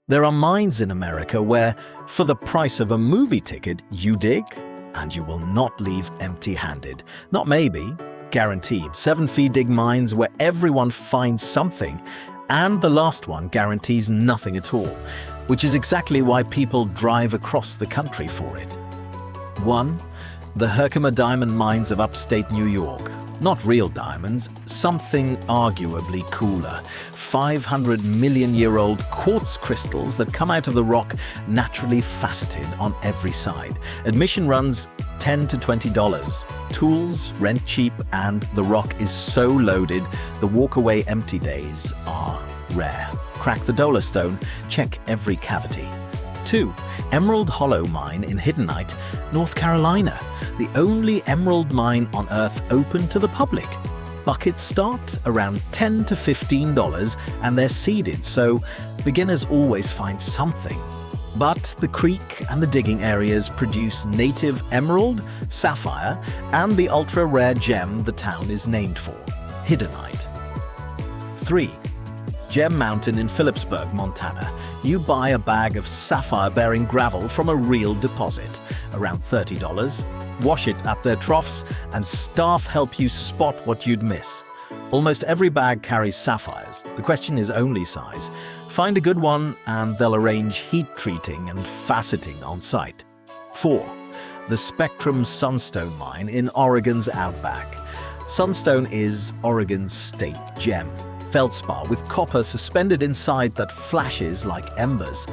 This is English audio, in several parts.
There are mines in America where, for the price of a movie ticket, you dig, and you will not leave empty-handed. Not maybe, guaranteed. 7 dig mines where everyone finds something, and the last one guarantees nothing at all, which is exactly why people drive across the country for it. 1. The Herkimer diamond mines of upstate New York. Not real diamonds, something arguably cooler. 500-million-year-old quartz crystals that come out of the rock naturally faceted on every side. Admission runs $10 to $20. Tools, rent cheap, and the rock is so loaded, the walk-away empty days are rare. Crack the dollar stone, check every cavity. 2. Emerald Hollow Mine in Hiddenite, North Carolina. The only emerald mine on Earth open to the public. Buckets start around $10 to $15 and they're seeded, so beginners always find something. But the creek and the digging areas produce native emerald, sapphire, and the ultra-rare gem the town is named for, Hiddenite. 3. Gem Mountain in Phillipsburg, Montana. You buy a bag of sapphire-bearing gravel from a real deposit, around $30. Wash it at their troughs, and staff help you spot what you'd miss. Almost every bag carries sapphires. The question is only size. Find a good one, and they'll arrange heat treating and faceting on site. 4. The Spectrum Sunstone Mine in Oregon's outback. Sunstone is Oregon's state gem. Feldspar with copper suspended inside that flashes like embers.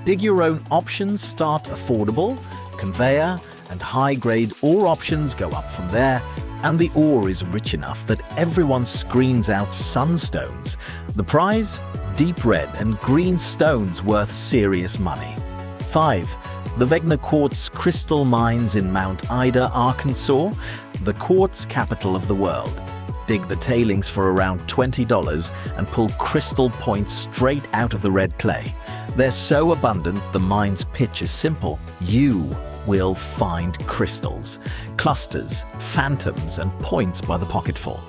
Dig your own options start affordable. Conveyor and high-grade ore options go up from there, and the ore is rich enough that everyone screens out sunstones. The prize? Deep red and green stones worth serious money. 5. The Wegner quartz crystal mines in Mount Ida, Arkansas, the quartz capital of the world. Dig the tailings for around $20 and pull crystal points straight out of the red clay. They're so abundant, the mine's pitch is simple. You will find crystals, clusters, phantoms, and points by the pocketful.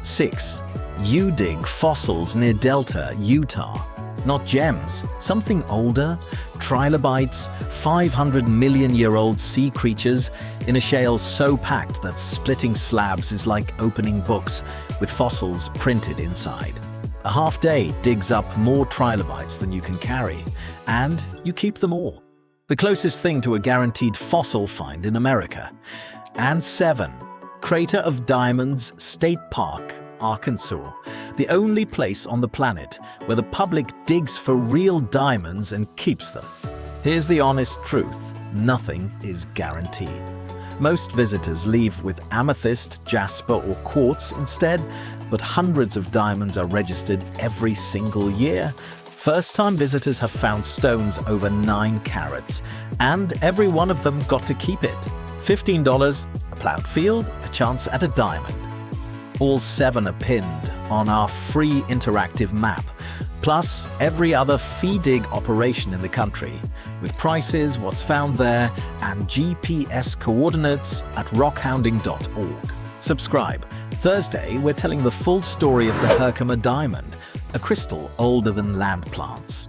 6. You dig fossils near Delta, Utah. Not gems, something older, trilobites, 500-million-year-old sea creatures in a shale so packed that splitting slabs is like opening books with fossils printed inside. A half day digs up more trilobites than you can carry, and you keep them all. The closest thing to a guaranteed fossil find in America. And 7. Crater of Diamonds State Park, Arkansas, the only place on the planet where the public digs for real diamonds and keeps them. Here's the honest truth: nothing is guaranteed. Most visitors leave with amethyst, jasper, or quartz instead, but hundreds of diamonds are registered every single year. First-time visitors have found stones over 9 carats, and every one of them got to keep it. $15, a plowed field, a chance at a diamond. All 7 are pinned on our free interactive map, plus every other fee dig operation in the country, with prices, what's found there, and GPS coordinates at rockhounding.org. Subscribe. Thursday, we're telling the full story of the Herkimer diamond, a crystal older than land plants.